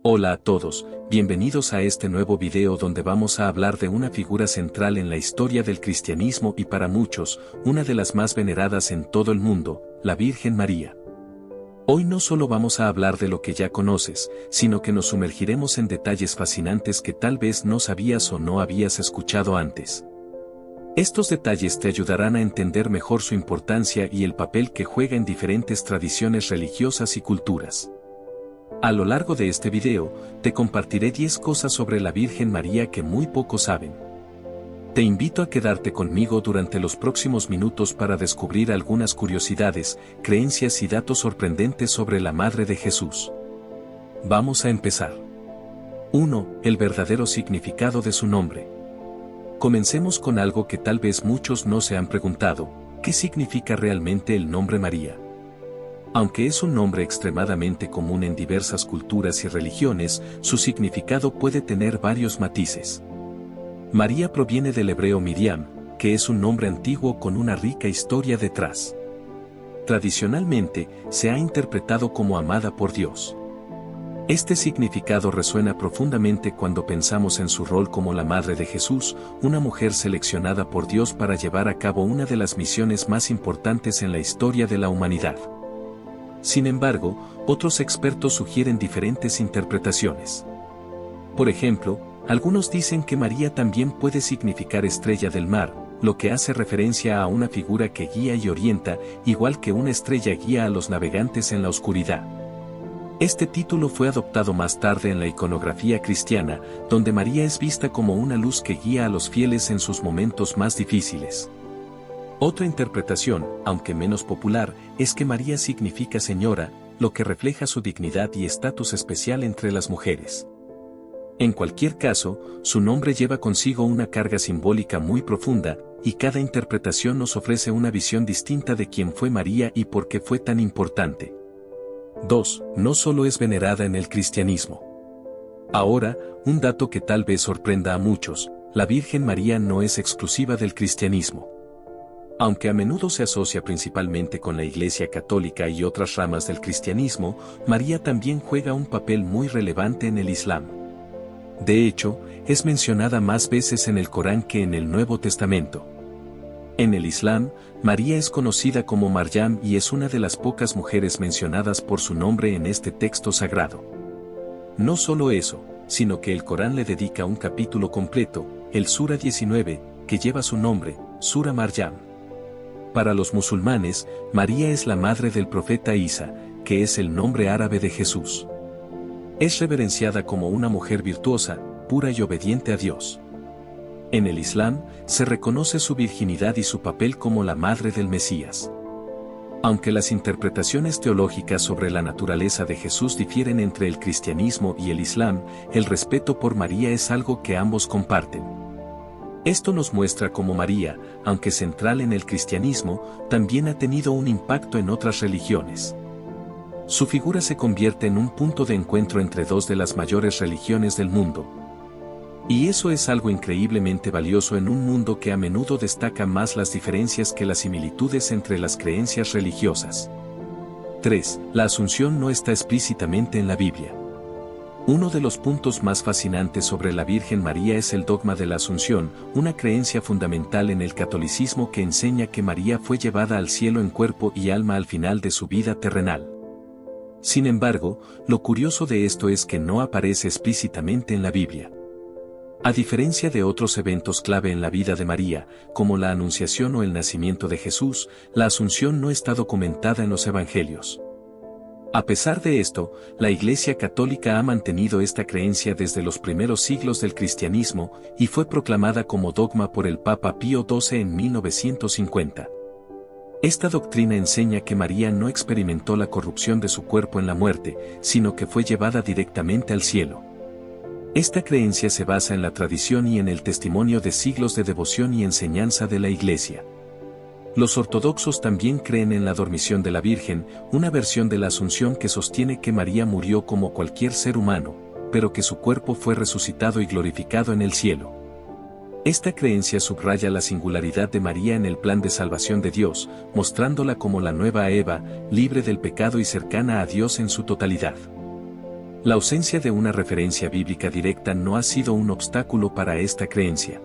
Hola a todos, bienvenidos a este nuevo video donde vamos a hablar de una figura central en la historia del cristianismo y para muchos, una de las más veneradas en todo el mundo, la Virgen María. Hoy no solo vamos a hablar de lo que ya conoces, sino que nos sumergiremos en detalles fascinantes que tal vez no sabías o no habías escuchado antes. Estos detalles te ayudarán a entender mejor su importancia y el papel que juega en diferentes tradiciones religiosas y culturas. A lo largo de este video, te compartiré 10 cosas sobre la Virgen María que muy pocos saben. Te invito a quedarte conmigo durante los próximos minutos para descubrir algunas curiosidades, creencias y datos sorprendentes sobre la Madre de Jesús. Vamos a empezar. 1. El verdadero significado de su nombre. Comencemos con algo que tal vez muchos no se han preguntado: ¿qué significa realmente el nombre María? Aunque es un nombre extremadamente común en diversas culturas y religiones, su significado puede tener varios matices. María proviene del hebreo Miriam, que es un nombre antiguo con una rica historia detrás. Tradicionalmente, se ha interpretado como amada por Dios. Este significado resuena profundamente cuando pensamos en su rol como la Madre de Jesús, una mujer seleccionada por Dios para llevar a cabo una de las misiones más importantes en la historia de la humanidad. Sin embargo, otros expertos sugieren diferentes interpretaciones. Por ejemplo, algunos dicen que María también puede significar estrella del mar, lo que hace referencia a una figura que guía y orienta, igual que una estrella guía a los navegantes en la oscuridad. Este título fue adoptado más tarde en la iconografía cristiana, donde María es vista como una luz que guía a los fieles en sus momentos más difíciles. Otra interpretación, aunque menos popular, es que María significa señora, lo que refleja su dignidad y estatus especial entre las mujeres. En cualquier caso, su nombre lleva consigo una carga simbólica muy profunda, y cada interpretación nos ofrece una visión distinta de quién fue María y por qué fue tan importante. 2. No solo es venerada en el cristianismo. Ahora, un dato que tal vez sorprenda a muchos: la Virgen María no es exclusiva del cristianismo. Aunque a menudo se asocia principalmente con la Iglesia Católica y otras ramas del cristianismo, María también juega un papel muy relevante en el Islam. De hecho, es mencionada más veces en el Corán que en el Nuevo Testamento. En el Islam, María es conocida como Maryam y es una de las pocas mujeres mencionadas por su nombre en este texto sagrado. No solo eso, sino que el Corán le dedica un capítulo completo, el Sura 19, que lleva su nombre, Sura Maryam. Para los musulmanes, María es la madre del profeta Isa, que es el nombre árabe de Jesús. Es reverenciada como una mujer virtuosa, pura y obediente a Dios. En el Islam, se reconoce su virginidad y su papel como la madre del Mesías. Aunque las interpretaciones teológicas sobre la naturaleza de Jesús difieren entre el cristianismo y el Islam, el respeto por María es algo que ambos comparten. Esto nos muestra cómo María, aunque central en el cristianismo, también ha tenido un impacto en otras religiones. Su figura se convierte en un punto de encuentro entre dos de las mayores religiones del mundo. Y eso es algo increíblemente valioso en un mundo que a menudo destaca más las diferencias que las similitudes entre las creencias religiosas. 3. La Asunción no está explícitamente en la Biblia. Uno de los puntos más fascinantes sobre la Virgen María es el dogma de la Asunción, una creencia fundamental en el catolicismo que enseña que María fue llevada al cielo en cuerpo y alma al final de su vida terrenal. Sin embargo, lo curioso de esto es que no aparece explícitamente en la Biblia. A diferencia de otros eventos clave en la vida de María, como la Anunciación o el nacimiento de Jesús, la Asunción no está documentada en los Evangelios. A pesar de esto, la Iglesia Católica ha mantenido esta creencia desde los primeros siglos del cristianismo y fue proclamada como dogma por el Papa Pío XII en 1950. Esta doctrina enseña que María no experimentó la corrupción de su cuerpo en la muerte, sino que fue llevada directamente al cielo. Esta creencia se basa en la tradición y en el testimonio de siglos de devoción y enseñanza de la Iglesia. Los ortodoxos también creen en la dormición de la Virgen, una versión de la Asunción que sostiene que María murió como cualquier ser humano, pero que su cuerpo fue resucitado y glorificado en el cielo. Esta creencia subraya la singularidad de María en el plan de salvación de Dios, mostrándola como la nueva Eva, libre del pecado y cercana a Dios en su totalidad. La ausencia de una referencia bíblica directa no ha sido un obstáculo para esta creencia.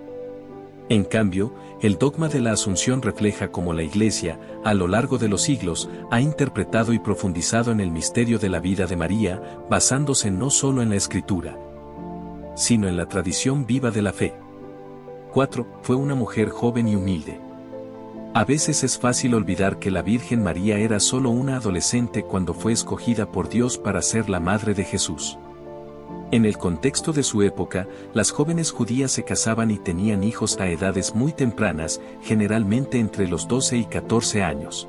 En cambio, el dogma de la Asunción refleja cómo la Iglesia, a lo largo de los siglos, ha interpretado y profundizado en el misterio de la vida de María, basándose no solo en la Escritura, sino en la tradición viva de la fe. 4. Fue una mujer joven y humilde. A veces es fácil olvidar que la Virgen María era solo una adolescente cuando fue escogida por Dios para ser la madre de Jesús. En el contexto de su época, las jóvenes judías se casaban y tenían hijos a edades muy tempranas, generalmente entre los 12 y 14 años.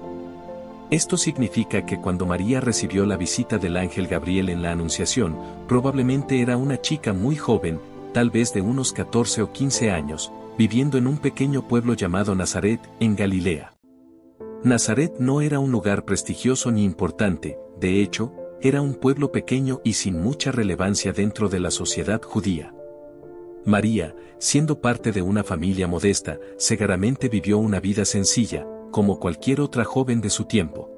Esto significa que cuando María recibió la visita del ángel Gabriel en la Anunciación, probablemente era una chica muy joven, tal vez de unos 14 o 15 años, viviendo en un pequeño pueblo llamado Nazaret, en Galilea. Nazaret no era un lugar prestigioso ni importante, de hecho, era un pueblo pequeño y sin mucha relevancia dentro de la sociedad judía. María, siendo parte de una familia modesta, seguramente vivió una vida sencilla, como cualquier otra joven de su tiempo.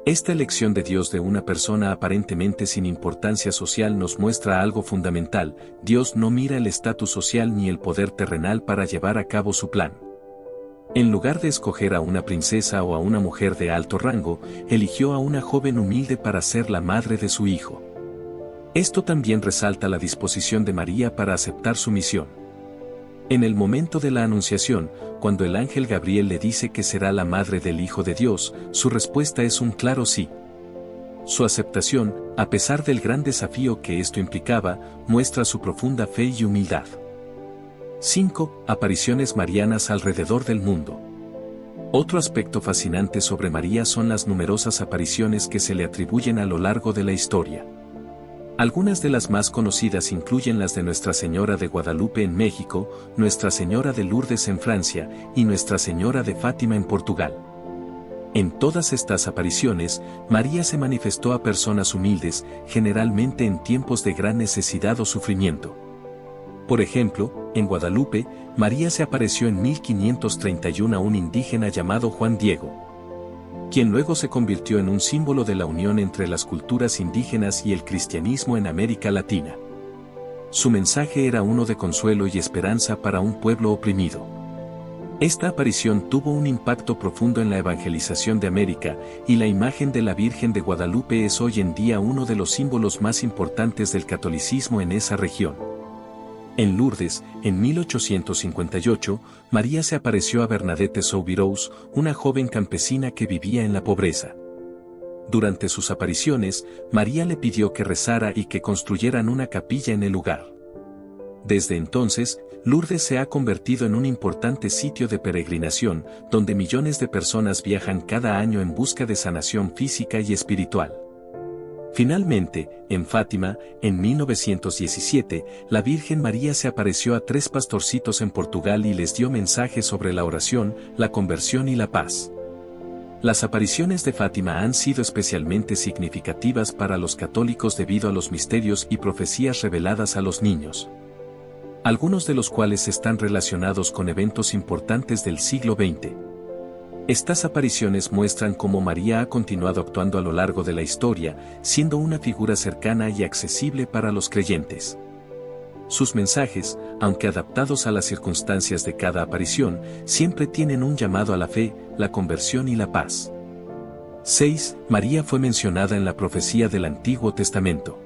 Esta elección de Dios de una persona aparentemente sin importancia social nos muestra algo fundamental: Dios no mira el estatus social ni el poder terrenal para llevar a cabo su plan. En lugar de escoger a una princesa o a una mujer de alto rango, eligió a una joven humilde para ser la madre de su hijo. Esto también resalta la disposición de María para aceptar su misión. En el momento de la Anunciación, cuando el ángel Gabriel le dice que será la madre del Hijo de Dios, su respuesta es un claro sí. Su aceptación, a pesar del gran desafío que esto implicaba, muestra su profunda fe y humildad. 5. Apariciones marianas alrededor del mundo. Otro aspecto fascinante sobre María son las numerosas apariciones que se le atribuyen a lo largo de la historia. Algunas de las más conocidas incluyen las de Nuestra Señora de Guadalupe en México, Nuestra Señora de Lourdes en Francia y Nuestra Señora de Fátima en Portugal. En todas estas apariciones, María se manifestó a personas humildes, generalmente en tiempos de gran necesidad o sufrimiento. Por ejemplo, en Guadalupe, María se apareció en 1531 a un indígena llamado Juan Diego, quien luego se convirtió en un símbolo de la unión entre las culturas indígenas y el cristianismo en América Latina. Su mensaje era uno de consuelo y esperanza para un pueblo oprimido. Esta aparición tuvo un impacto profundo en la evangelización de América, y la imagen de la Virgen de Guadalupe es hoy en día uno de los símbolos más importantes del catolicismo en esa región. En Lourdes, en 1858, María se apareció a Bernadette Soubirous, una joven campesina que vivía en la pobreza. Durante sus apariciones, María le pidió que rezara y que construyeran una capilla en el lugar. Desde entonces, Lourdes se ha convertido en un importante sitio de peregrinación, donde millones de personas viajan cada año en busca de sanación física y espiritual. Finalmente, en Fátima, en 1917, la Virgen María se apareció a 3 pastorcitos en Portugal y les dio mensajes sobre la oración, la conversión y la paz. Las apariciones de Fátima han sido especialmente significativas para los católicos debido a los misterios y profecías reveladas a los niños, algunos de los cuales están relacionados con eventos importantes del siglo XX. Estas apariciones muestran cómo María ha continuado actuando a lo largo de la historia, siendo una figura cercana y accesible para los creyentes. Sus mensajes, aunque adaptados a las circunstancias de cada aparición, siempre tienen un llamado a la fe, la conversión y la paz. 6. María fue mencionada en la profecía del Antiguo Testamento.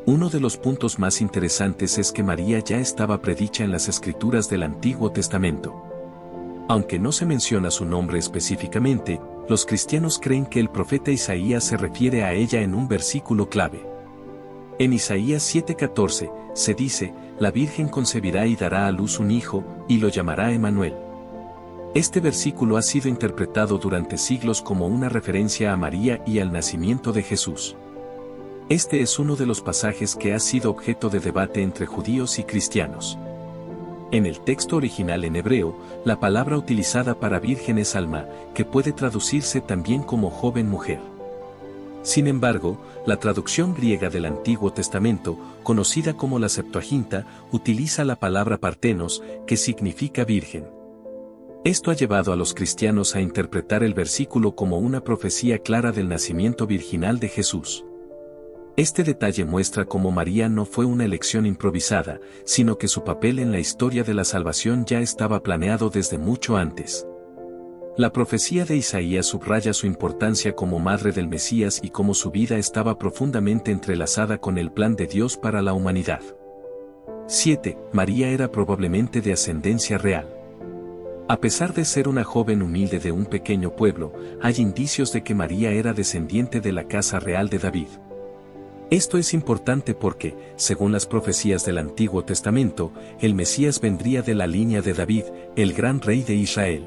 Uno de los puntos más interesantes es que María ya estaba predicha en las Escrituras del Antiguo Testamento. Aunque no se menciona su nombre específicamente, los cristianos creen que el profeta Isaías se refiere a ella en un versículo clave. En Isaías 7:14, se dice: la Virgen concebirá y dará a luz un hijo, y lo llamará Emmanuel. Este versículo ha sido interpretado durante siglos como una referencia a María y al nacimiento de Jesús. Este es uno de los pasajes que ha sido objeto de debate entre judíos y cristianos. En el texto original en hebreo, la palabra utilizada para virgen es alma, que puede traducirse también como joven mujer. Sin embargo, la traducción griega del Antiguo Testamento, conocida como la Septuaginta, utiliza la palabra partenos, que significa virgen. Esto ha llevado a los cristianos a interpretar el versículo como una profecía clara del nacimiento virginal de Jesús. Este detalle muestra cómo María no fue una elección improvisada, sino que su papel en la historia de la salvación ya estaba planeado desde mucho antes. La profecía de Isaías subraya su importancia como madre del Mesías y cómo su vida estaba profundamente entrelazada con el plan de Dios para la humanidad. 7. María era probablemente de ascendencia real. A pesar de ser una joven humilde de un pequeño pueblo, hay indicios de que María era descendiente de la casa real de David. Esto es importante porque, según las profecías del Antiguo Testamento, el Mesías vendría de la línea de David, el gran rey de Israel.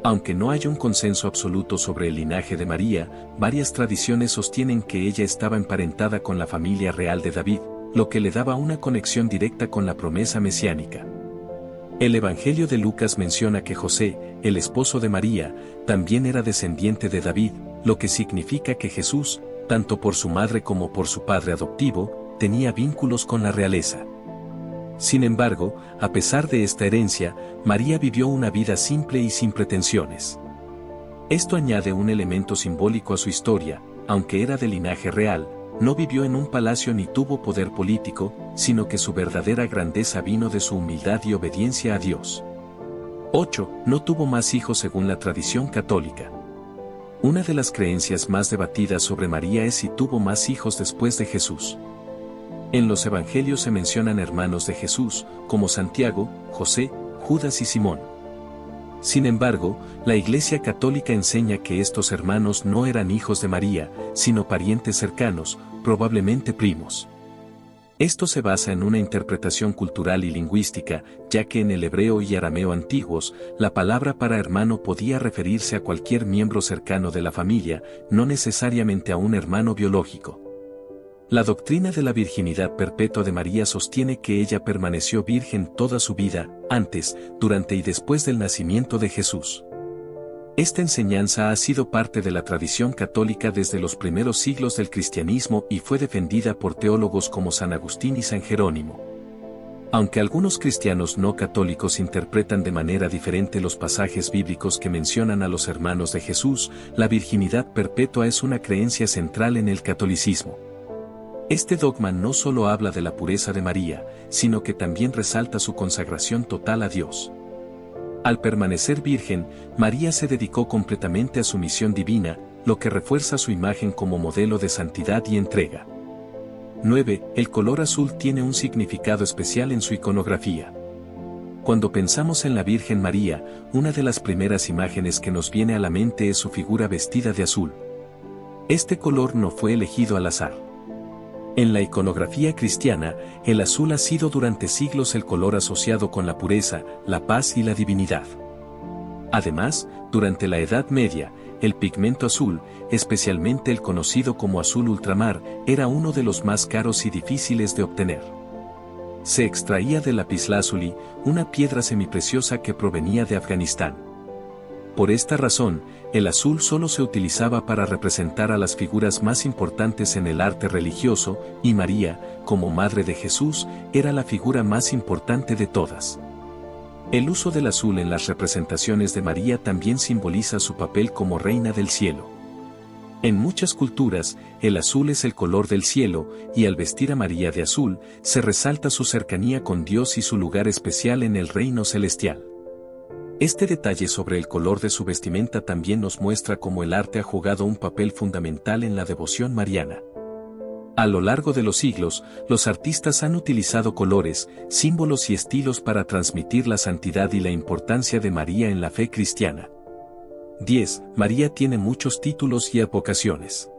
Aunque no hay un consenso absoluto sobre el linaje de María, varias tradiciones sostienen que ella estaba emparentada con la familia real de David, lo que le daba una conexión directa con la promesa mesiánica. El Evangelio de Lucas menciona que José, el esposo de María, también era descendiente de David, lo que significa que Jesús, tanto por su madre como por su padre adoptivo, tenía vínculos con la realeza. Sin embargo, a pesar de esta herencia, María vivió una vida simple y sin pretensiones. Esto añade un elemento simbólico a su historia, aunque era de linaje real, no vivió en un palacio ni tuvo poder político, sino que su verdadera grandeza vino de su humildad y obediencia a Dios. 8. No tuvo más hijos según la tradición católica. Una de las creencias más debatidas sobre María es si tuvo más hijos después de Jesús. En los evangelios se mencionan hermanos de Jesús, como Santiago, José, Judas y Simón. Sin embargo, la Iglesia Católica enseña que estos hermanos no eran hijos de María, sino parientes cercanos, probablemente primos. Esto se basa en una interpretación cultural y lingüística, ya que en el hebreo y arameo antiguos, la palabra para hermano podía referirse a cualquier miembro cercano de la familia, no necesariamente a un hermano biológico. La doctrina de la virginidad perpetua de María sostiene que ella permaneció virgen toda su vida, antes, durante y después del nacimiento de Jesús. Esta enseñanza ha sido parte de la tradición católica desde los primeros siglos del cristianismo y fue defendida por teólogos como San Agustín y San Jerónimo. Aunque algunos cristianos no católicos interpretan de manera diferente los pasajes bíblicos que mencionan a los hermanos de Jesús, la virginidad perpetua es una creencia central en el catolicismo. Este dogma no solo habla de la pureza de María, sino que también resalta su consagración total a Dios. Al permanecer virgen, María se dedicó completamente a su misión divina, lo que refuerza su imagen como modelo de santidad y entrega. 9. El color azul tiene un significado especial en su iconografía. Cuando pensamos en la Virgen María, una de las primeras imágenes que nos viene a la mente es su figura vestida de azul. Este color no fue elegido al azar. En la iconografía cristiana, el azul ha sido durante siglos el color asociado con la pureza, la paz y la divinidad. Además, durante la Edad Media, el pigmento azul, especialmente el conocido como azul ultramar, era uno de los más caros y difíciles de obtener. Se extraía del lapislázuli, una piedra semipreciosa que provenía de Afganistán. Por esta razón, el azul solo se utilizaba para representar a las figuras más importantes en el arte religioso, y María, como Madre de Jesús, era la figura más importante de todas. El uso del azul en las representaciones de María también simboliza su papel como Reina del Cielo. En muchas culturas, el azul es el color del cielo, y al vestir a María de azul, se resalta su cercanía con Dios y su lugar especial en el reino celestial. Este detalle sobre el color de su vestimenta también nos muestra cómo el arte ha jugado un papel fundamental en la devoción mariana. A lo largo de los siglos, los artistas han utilizado colores, símbolos y estilos para transmitir la santidad y la importancia de María en la fe cristiana. 10. María tiene muchos títulos y advocaciones.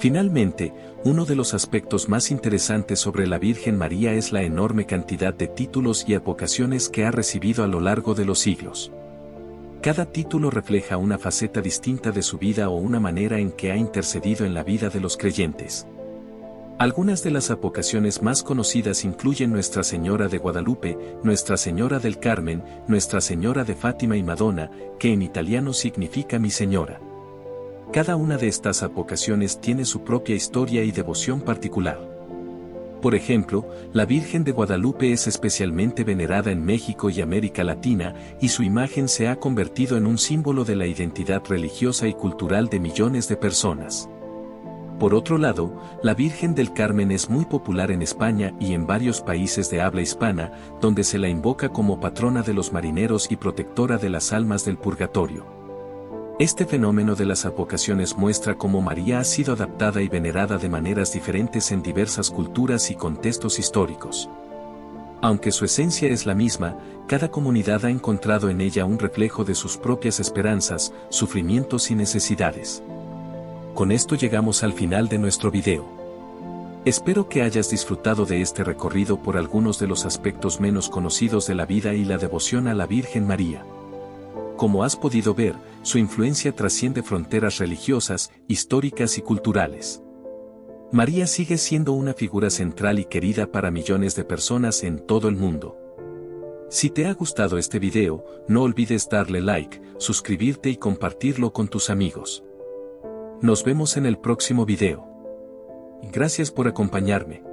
Finalmente, uno de los aspectos más interesantes sobre la Virgen María es la enorme cantidad de títulos y advocaciones que ha recibido a lo largo de los siglos. Cada título refleja una faceta distinta de su vida o una manera en que ha intercedido en la vida de los creyentes. Algunas de las advocaciones más conocidas incluyen Nuestra Señora de Guadalupe, Nuestra Señora del Carmen, Nuestra Señora de Fátima y Madonna, que en italiano significa Mi Señora. Cada una de estas advocaciones tiene su propia historia y devoción particular. Por ejemplo, la Virgen de Guadalupe es especialmente venerada en México y América Latina, y su imagen se ha convertido en un símbolo de la identidad religiosa y cultural de millones de personas. Por otro lado, la Virgen del Carmen es muy popular en España y en varios países de habla hispana, donde se la invoca como patrona de los marineros y protectora de las almas del purgatorio. Este fenómeno de las advocaciones muestra cómo María ha sido adaptada y venerada de maneras diferentes en diversas culturas y contextos históricos. Aunque su esencia es la misma, cada comunidad ha encontrado en ella un reflejo de sus propias esperanzas, sufrimientos y necesidades. Con esto llegamos al final de nuestro video. Espero que hayas disfrutado de este recorrido por algunos de los aspectos menos conocidos de la vida y la devoción a la Virgen María. Como has podido ver, su influencia trasciende fronteras religiosas, históricas y culturales. María sigue siendo una figura central y querida para millones de personas en todo el mundo. Si te ha gustado este video, no olvides darle like, suscribirte y compartirlo con tus amigos. Nos vemos en el próximo video. Gracias por acompañarme.